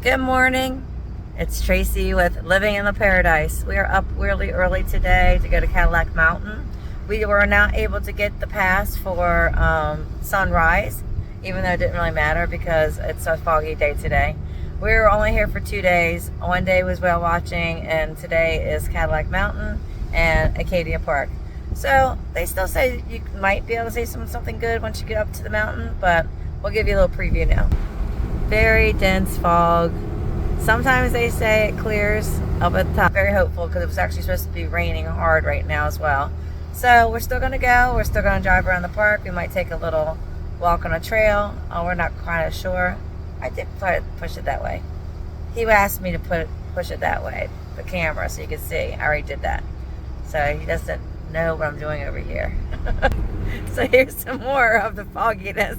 Good morning. It's Tracy with Living in the Paradise. We are up really early today to go to Cadillac Mountain. We were not able to get the pass for sunrise, even though it didn't really matter because it's a foggy day today. We were only here for 2 days. One day was whale watching, and today is Cadillac Mountain and Acadia Park. So they still say you might be able to see something good once you get up to the mountain, but we'll give you a little preview now. Very dense fog. Sometimes they say it clears up at the top. Very hopeful because it was actually supposed to be raining hard right now as well. So we're still going to go. We're still going to drive around the park. We might take a little walk on a trail. We're not quite sure. I did push it that way. He asked me to push it that way, the camera, so you can see. I already did that. So he doesn't know what I'm doing over here. So here's some more of the fogginess.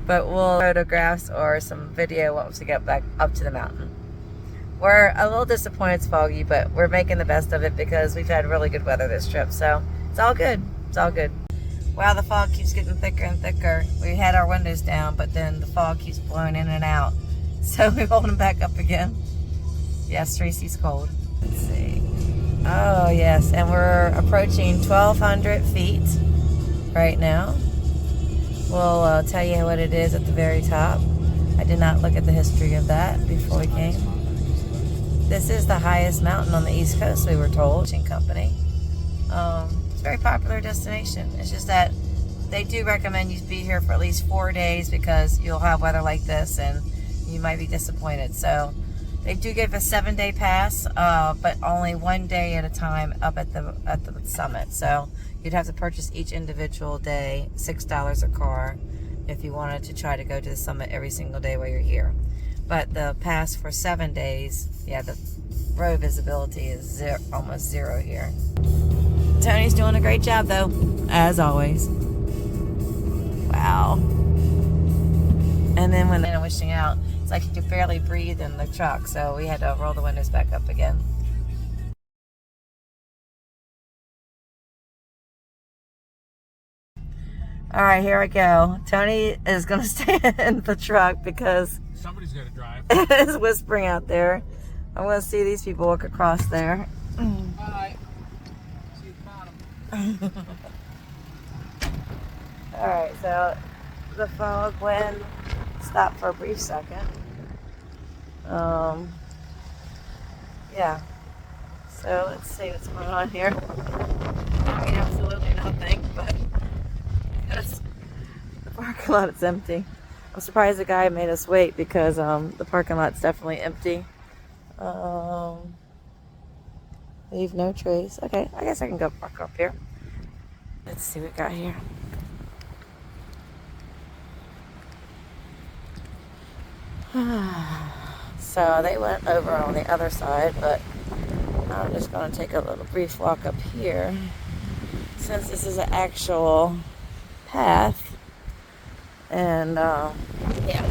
But we'll photographs or some video once we get back up to the mountain. We're a little disappointed it's foggy, but we're making the best of it because we've had really good weather this trip. So it's all good. It's all good. Wow, the fog keeps getting thicker and thicker. We had our windows down, but then the fog keeps blowing in and out. So we hold them back up again. Yes, Tracy's cold. Let's see. Oh, yes. And we're approaching 1,200 feet right now. We'll tell you what it is at the very top. I did not look at the history of that before we came. This is the highest mountain on the East Coast, we were told. Company. It's a very popular destination. It's just that they do recommend you be here for at least 4 days because you'll have weather like this and you might be disappointed. So they do give a 7-day pass, but only 1 day at a time up at the summit. So you'd have to purchase each individual day, $6 a car, if you wanted to try to go to the summit every single day while you're here. But the pass for 7 days, yeah, the road visibility is almost zero here. Tony's doing a great job though, as always. Wow. And then when they're wishing out, it's like you could barely breathe in the truck, so we had to roll the windows back up again. All right, here I go. Tony is going to stay in the truck because somebody's got to drive. It's whispering out there. I'm going to see these people walk across there. Hi. See you at the bottom. All right, so the fog wind stopped for a brief second. Yeah. So let's see what's going on here. I mean, absolutely nothing, but the parking lot is empty. I'm surprised the guy made us wait because the parking lot's definitely empty. Leave no trace. Okay, I guess I can go park up here. Let's see what we got here. So they went over on the other side, but I'm just going to take a little brief walk up here since this is an actual path. And yeah,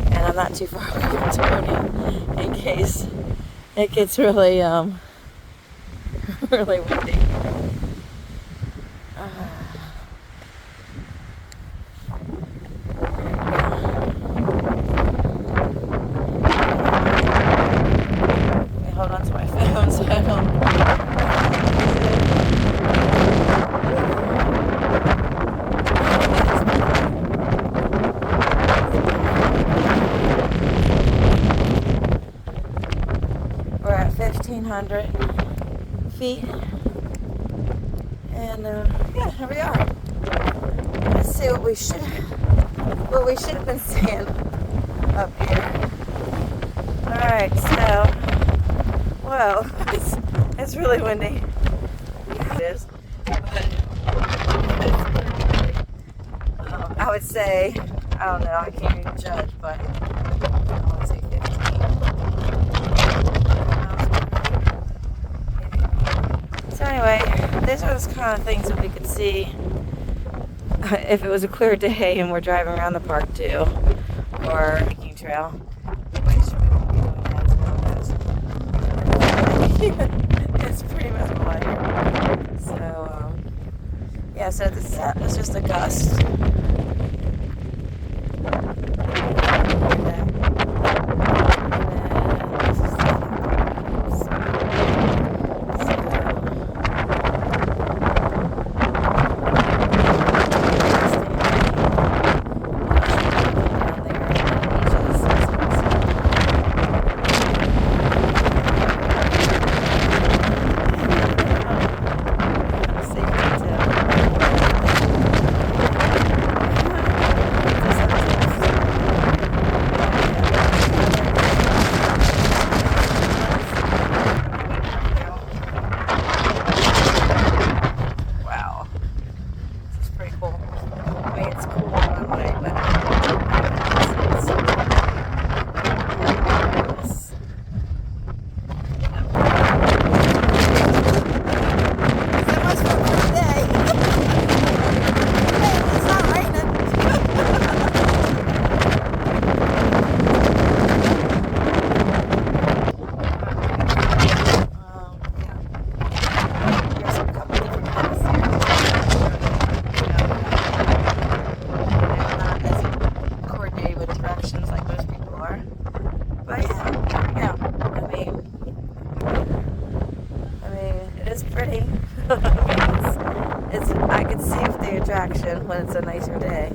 and I'm not too far away from Tony in case it gets really really windy. Hold on to my phone so I don't. We're at 1,500 feet, and yeah, here we are. Let's see what we should have been seeing up here. All right, so. Whoa, it's really windy. It is. But I would say, I don't know, I can't even judge, but I want to say 15. So anyway, these are the kind of things that we could see if it was a clear day and we're driving around the park too, or hiking trail. It's pretty miserable out here. So, yeah, so this was just a gust. attractions like most people are. But yeah, here we go. It is pretty. I could see the attraction when it's a nicer day.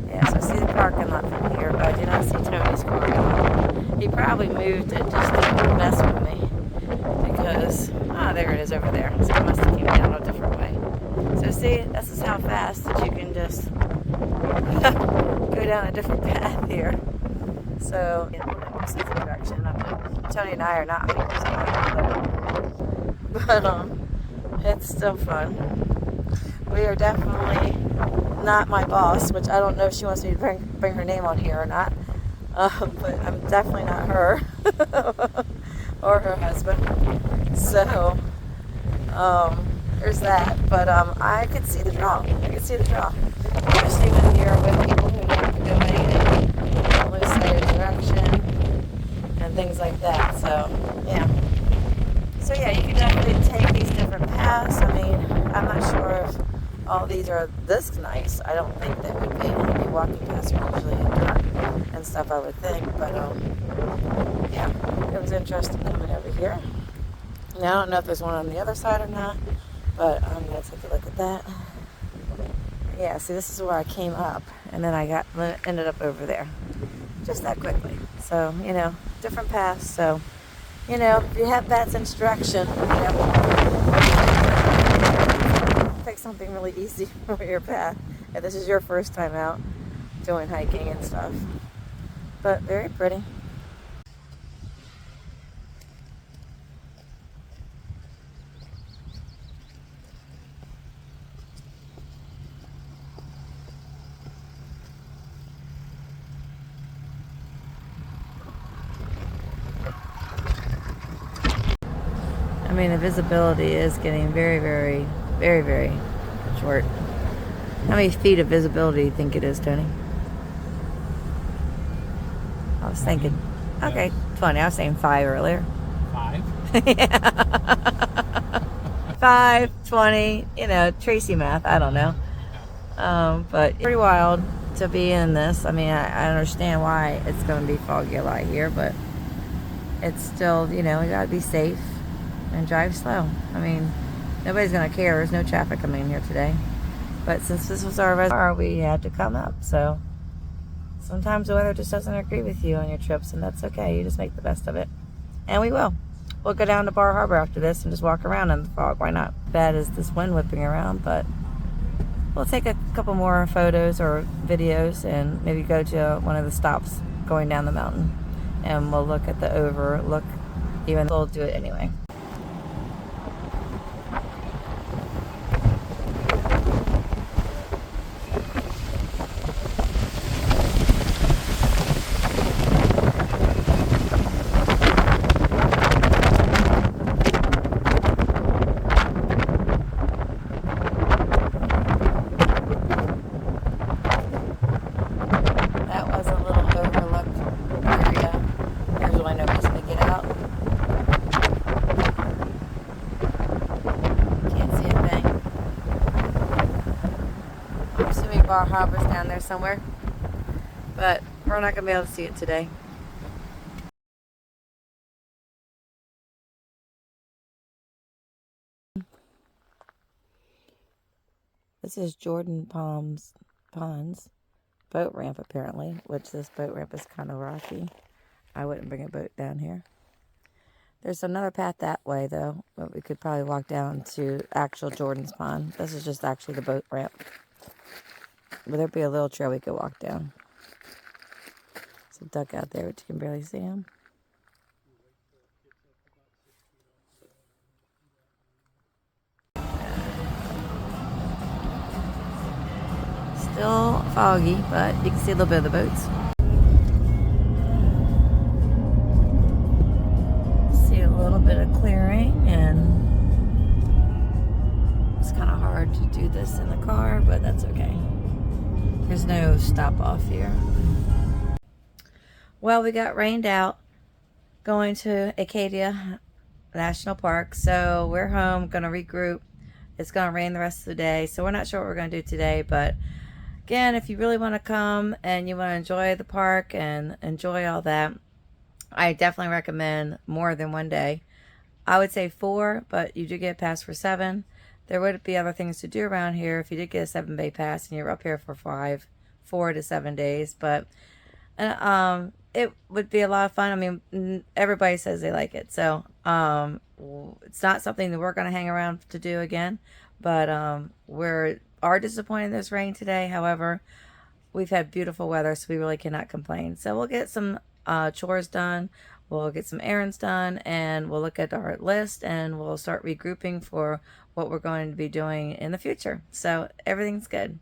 Yeah, so I see the parking lot from here, but I do not see Tony's car at all. He probably moved it just to mess with me because, there it is over there. So I must have came down a different way. So see, this is how fast that you can just go down a different path here. So, this is the direction. Tony and I are not but it's still fun. We are definitely not my boss, which I don't know if she wants me to bring her name on here or not. But I'm definitely not her or her husband. So there's that. But I could see the draw. Especially when you're with people who are going in loose side direction and things like that. So yeah, you can definitely take these different paths. I mean, I'm not sure if all these are this nice. I don't think they would be. I'd be walking past are usually in dirt and stuff, I would think. But yeah, it was interesting coming over here. Now I don't know if there's one on the other side or not, but I'm gonna take a look at that. Yeah, see, this is where I came up, and then I ended up over there, just that quickly. So different paths. So if you have bad sense of direction, pick something really easy for your path. If this is your first time out doing hiking and stuff. But very pretty. I mean, the visibility is getting very, very, very, very short. How many feet of visibility do you think it is, Tony? I was thinking, okay, 20. I was saying 5 earlier. 5? Yeah. 5, 20, Tracy math, I don't know. But pretty wild to be in this. I mean, I understand why it's going to be foggy a lot here, but it's still, we got to be safe and drive slow. I mean, nobody's going to care. There's no traffic coming in here today. But since this was our reservoir, we had to come up. So sometimes the weather just doesn't agree with you on your trips, and that's okay. You just make the best of it. And we will. We'll go down to Bar Harbor after this and just walk around in the fog. Why not? Bad as this wind whipping around, but we'll take a couple more photos or videos and maybe go to one of the stops going down the mountain. And we'll look at the overlook. Even we'll do it anyway. Bar Harbor's down there somewhere, but we're not going to be able to see it today. This is Jordan Pond's boat ramp apparently, which this boat ramp is kind of rocky. I wouldn't bring a boat down here. There's another path that way though, but we could probably walk down to actual Jordan's Pond. This is just actually the boat ramp. But there'd be a little trail we could walk down. There's a duck out there, but you can barely see him. Still foggy, but you can see a little bit of the boats. See a little bit of clearing, and it's kind of hard to do this in the car, but that's okay. There's no stop off here. Well, we got rained out going to Acadia National Park, so we're home, gonna regroup. It's gonna rain the rest of the day, so we're not sure what we're gonna do today, but again, if you really want to come and you want to enjoy the park and enjoy all that, I definitely recommend more than one day. I would say 4, but you do get a pass for 7. There would be other things to do around here if you did get a 7-day pass and you're up here for 4 to 7 days. But it would be a lot of fun. I mean, everybody says they like it, so it's not something that we're going to hang around to do again. But we are disappointed in this rain today. However, we've had beautiful weather, so we really cannot complain. So we'll get some chores done. We'll get some errands done, and we'll look at our list, and we'll start regrouping for what we're going to be doing in the future. So everything's good.